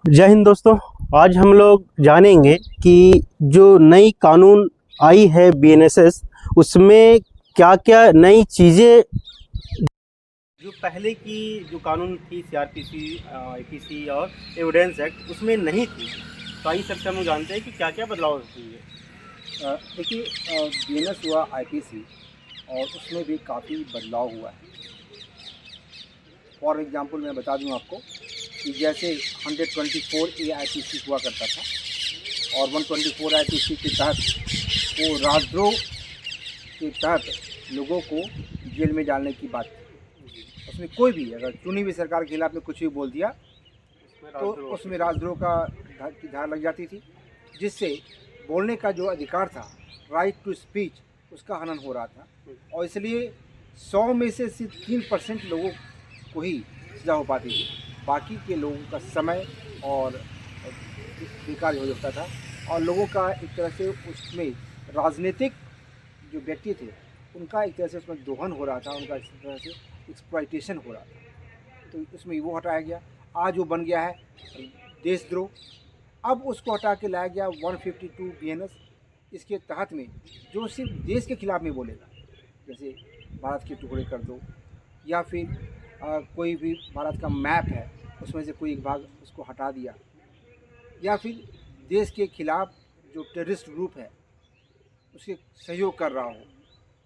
जय हिंद दोस्तों। आज हम लोग जानेंगे कि जो नई कानून आई है बीएनएसएस, उसमें क्या क्या नई चीज़ें जो पहले की जो कानून थी सीआरपीसी, आईपीसी और एविडेंस एक्ट, उसमें नहीं थी। तो आइए सबसे हम लोग जानते हैं कि क्या क्या बदलाव हुई है। देखिए, बीएनएस हुआ आईपीसी और उसमें भी काफ़ी बदलाव हुआ है। फॉर एग्जांपल मैं बता दूं आपको कि जैसे 124 ए आईपीसी हुआ करता था और 124 आईपीसी के तहत वो राजद्रोह के तहत लोगों को जेल में डालने की बात थी। उसमें कोई भी अगर चुनी हुई सरकार के खिलाफ में कुछ भी बोल दिया तो उसमें राजद्रोह की धार लग जाती थी, जिससे बोलने का जो अधिकार था, राइट टू स्पीच, उसका हनन हो रहा था। और इसलिए 100 में से सिर्फ 3% लोगों को ही सजा हो पाती थी, बाकी के लोगों का समय और बेकार हो जाता था और लोगों का एक तरह से उसमें राजनीतिक जो व्यक्ति थे उनका एक तरह से उसमें दोहन हो रहा था, उनका इस तरह से एक्सप्लॉयटेशन हो रहा था। तो उसमें वो हटाया गया। आज वो बन गया है देशद्रोह। अब उसको हटा के लाया गया 152 बीएनएस। इसके तहत में जो सिर्फ देश के खिलाफ में बोलेगा, जैसे भारत के टुकड़े कर दो, या फिर कोई भी भारत का मैप है उसमें से कोई एक भाग उसको हटा दिया, या फिर देश के खिलाफ जो टेररिस्ट ग्रुप है उसके सहयोग कर रहा हो,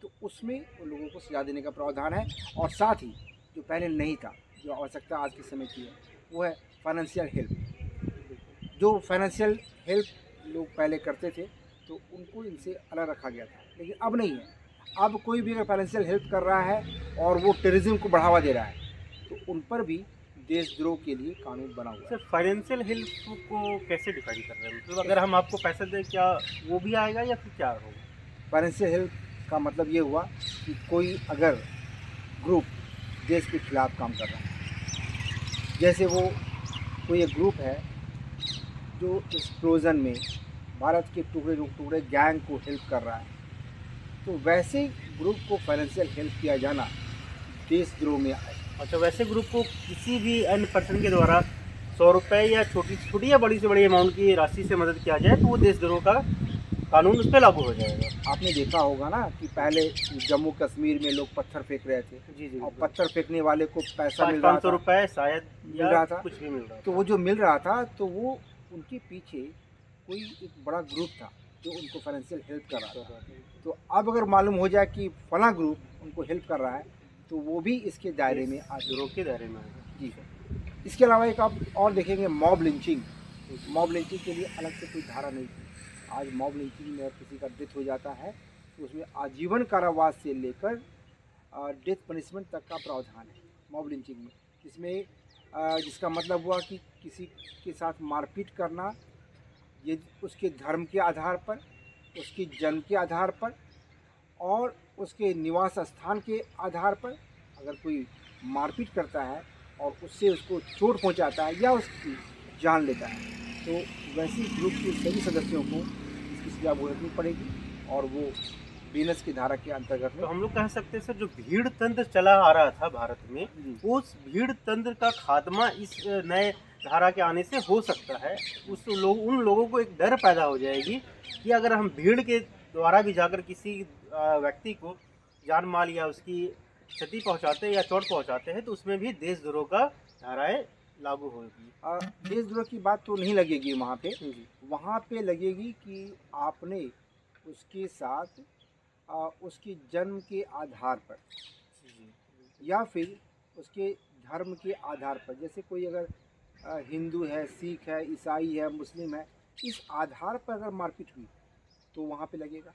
तो उसमें उन लोगों को सजा देने का प्रावधान है। और साथ ही जो पहले नहीं था, जो आवश्यकता आज के समय की है, वो है फाइनेंशियल हेल्प। जो फाइनेंशियल हेल्प लोग पहले करते थे तो उनको इनसे अलग रखा गया था, लेकिन अब नहीं है। अब कोई भी अगर फाइनेंशियल हेल्प कर रहा है और वो टेररिज्म को बढ़ावा दे रहा है तो उन पर भी देशद्रोह के लिए कानून बना हुआ है। सर, फाइनेंशियल हेल्प को कैसे डिफाइन कर रहे हैं? मतलब अगर हम आपको पैसा दें, क्या वो भी आएगा या फिर क्या होगा? फाइनेंशियल हेल्प का मतलब ये हुआ कि कोई अगर ग्रुप देश के खिलाफ काम कर रहा है, जैसे वो कोई एक ग्रुप है जो एक्सप्लोजन में भारत के टुकड़े टुकड़े गैंग को हेल्प कर रहा है, तो वैसे ग्रुप को फाइनेंशियल हेल्प किया जाना देशद्रोह में आए। अच्छा, वैसे ग्रुप को किसी भी अन्य पर्सन के द्वारा 100 रुपये या छोटी छोटी या बड़ी से बड़ी अमाउंट की राशि से मदद किया जाए तो वो देशद्रोह का कानून उस पर लागू हो जाएगा। आपने देखा होगा ना कि पहले जम्मू कश्मीर में लोग पत्थर फेंक रहे थे, जी जी, और पत्थर फेंकने वाले को पैसा मिल रहा 500 था, रुपये शायद, मिल या रहा था। कुछ भी मिल रहा तो था। वो जो मिल रहा था तो वो उनके पीछे कोई एक बड़ा ग्रुप था जो उनको फाइनेंशियल हेल्प कर रहा था। तो अब अगर मालूम हो जाए कि फला ग्रुप उनको हेल्प कर रहा है तो वो भी इसके दायरे में आ देशद्रोह के दायरे में आएगा। जी सर। इसके अलावा एक आप और देखेंगे, मॉब लिंचिंग। मॉब लिंचिंग के लिए अलग से कोई धारा नहीं थी। आज मॉब लिंचिंग में अगर किसी का डेथ हो जाता है तो उसमें आजीवन कारावास से लेकर डेथ पनिशमेंट तक का प्रावधान है मॉब लिंचिंग में। इसमें जिसका मतलब हुआ कि किसी के साथ मारपीट करना, ये उसके धर्म के आधार पर, उसकी जन्म के आधार पर और उसके निवास स्थान के आधार पर अगर कोई मारपीट करता है और उससे उसको चोट पहुंचाता है या उसकी जान लेता है, तो वैसे ग्रुप के सभी सदस्यों को इसकी सजा भुगतनी पड़ेगी और वो बीएनएस की धारा के अंतर्गत तो में। हम लोग कह सकते हैं सर, जो भीड़ तंत्र चला आ रहा था भारत में, जी उस भीड़ तंत्र का खात्मा इस नए धारा के आने से हो सकता है। उन लोगों को एक डर पैदा हो जाएगी कि अगर हम भीड़ के द्वारा भी जाकर किसी व्यक्ति को जान माल या उसकी क्षति पहुंचाते हैं या चोट पहुंचाते हैं, तो उसमें भी देशद्रोह का धाराएं लागू होगी। देशद्रोह की बात तो नहीं लगेगी वहाँ पे। जी वहाँ पे लगेगी कि आपने उसके साथ उसकी जन्म के आधार पर जी या फिर उसके धर्म के आधार पर, जैसे कोई अगर हिंदू है, सिख है, ईसाई है, मुस्लिम है, इस आधार पर अगर मारपीट हुई तो वहाँ पे लगेगा।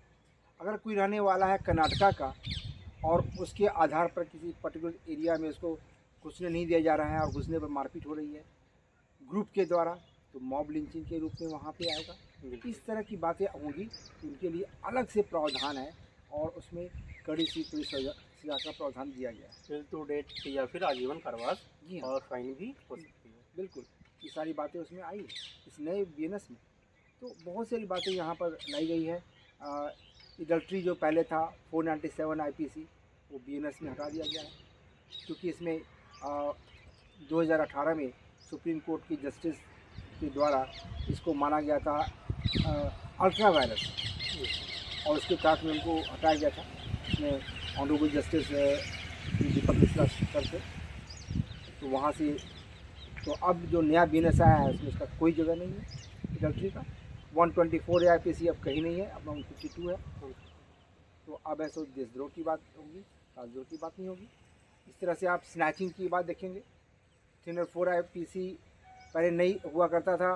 अगर कोई रहने वाला है कर्नाटका का और उसके आधार पर किसी पर्टिकुलर एरिया में उसको घुसने नहीं दिया जा रहा है और घुसने पर मारपीट हो रही है ग्रुप के द्वारा, तो मॉब लिंचिंग के रूप में वहाँ पे आएगा। इस तरह की बातें होंगी तो उनके लिए अलग से प्रावधान है और उसमें कड़ी सी पुलिस सजा का प्रावधान दिया गया है। टिल टू डेट या फिर आजीवन कारावास जी हाँ, और फाइन भी हो सकती है। बिल्कुल। ये सारी बातें उसमें आई है इस नए बीएनएस में। तो बहुत सारी बातें यहाँ पर लाई गई है। एडल्ट्री जो पहले था 497 आईपीसी, वो बीएनएस में हटा दिया गया है, क्योंकि इसमें 2018 में सुप्रीम कोर्ट की जस्टिस के द्वारा इसको माना गया था अल्ट्रा वायरस, और उसके तहत में उनको हटाया गया था। इसमें ऑनरेबल जस्टिस दीपक मिश्रा सर थे, तो वहाँ से तो अब जो नया BNS आया है उसमें इसका कोई जगह नहीं है एडल्ट्री का। 124 AIPC अब कहीं नहीं है, अब 152 है। तो अब ऐसा देशद्रोह की बात होगी, राजद्रोह की बात नहीं होगी। इस तरह से आप स्नैचिंग की बात देखेंगे। 304 IPC पहले नहीं हुआ करता था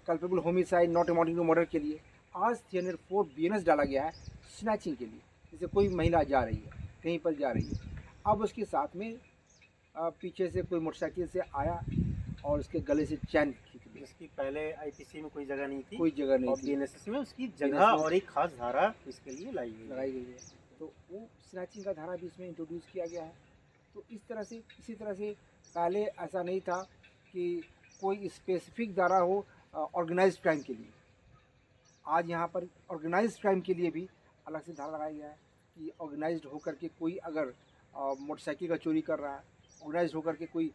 culpable homicide not amounting to murder के लिए, आज 304 BNS डाला गया है स्नैचिंग के लिए। जैसे कोई महिला जा रही है, कहीं पर जा रही है, अब उसके साथ में पीछे से कोई मोटरसाइकिल से आया और उसके गले से चैन खींच लिया, जिसकी पहले IPC में कोई जगह नहीं थी, कोई जगह नहीं और थी, BNSS में उसकी जगह और एक खास धारा इसके लिए लगाई गई है। तो वो स्नैचिंग का धारा भी इसमें इंट्रोड्यूस किया गया है। तो इस तरह से इसी तरह से पहले ऐसा नहीं था कि कोई स्पेसिफिक धारा हो ऑर्गेनाइज्ड क्राइम के लिए। आज यहाँ पर ऑर्गेनाइज्ड क्राइम के लिए भी अलग से धारा लगाया गया है कि ऑर्गेनाइज्ड होकर के कोई अगर मोटरसाइकिल का चोरी कर रहा है, ऑर्गेनाइज्ड होकर के कोई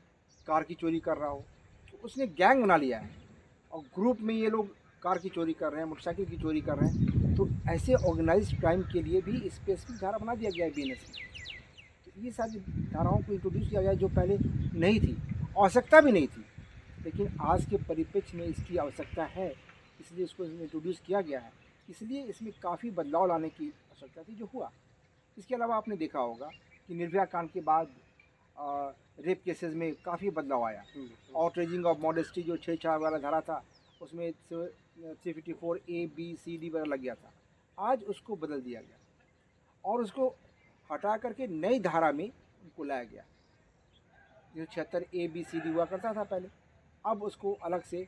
कार की चोरी कर रहा हो, तो उसने गैंग बना लिया है और ग्रुप में ये लोग कार की चोरी कर रहे हैं, मोटरसाइकिल की चोरी कर रहे हैं, तो ऐसे ऑर्गेनाइज्ड क्राइम के लिए भी स्पेसिफिक धारा बना दिया गया है BNS में। तो ये सारी धाराओं को इंट्रोड्यूस किया गया है जो पहले नहीं थी, आवश्यकता भी नहीं थी, लेकिन आज के परिप्रेक्ष्य में इसकी आवश्यकता है, इसलिए इसको इंट्रोड्यूस किया गया है। इसलिए इसमें काफ़ी बदलाव लाने की आवश्यकता थी, जो हुआ। इसके अलावा आपने देखा होगा कि निर्भया कांड के बाद रेप केसेस में काफ़ी बदलाव आया। आउटरेजिंग ऑफ मॉडेस्टी जो छेड़छाड़ वाला धारा था, उसमें 354 A, B, C, D वगैरह लग गया था। आज उसको बदल दिया गया और उसको हटा करके नई धारा में उनको लाया गया। जो 76 A, B, C, D हुआ करता था पहले, अब उसको अलग से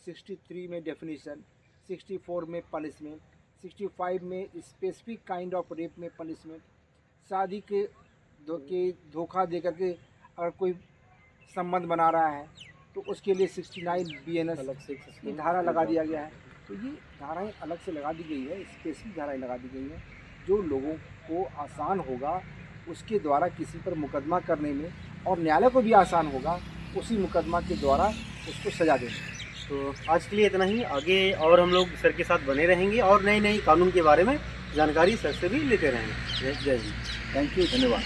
63 में डेफिनेशन, 64 में पनिशमेंट, 65 में स्पेसिफिक काइंड ऑफ रेप में पनिशमेंट, शादी के धोखा दे करके अगर कोई संबंध बना रहा है तो उसके लिए 69 BNS अलग से ये धारा लगा दिया गया है। तो ये धाराएं अलग से लगा दी गई है, स्पेसिफिक धाराएं लगा दी गई हैं, जो लोगों को आसान होगा उसके द्वारा किसी पर मुकदमा करने में, और न्यायालय को भी आसान होगा उसी मुकदमा के द्वारा उसको सजा देने। तो आज के लिए इतना ही। आगे और हम लोग सर के साथ बने रहेंगे और नए नए कानून के बारे में जानकारी सर से भी लेते रहेंगे। जय हिंद। थैंक यू, धन्यवाद।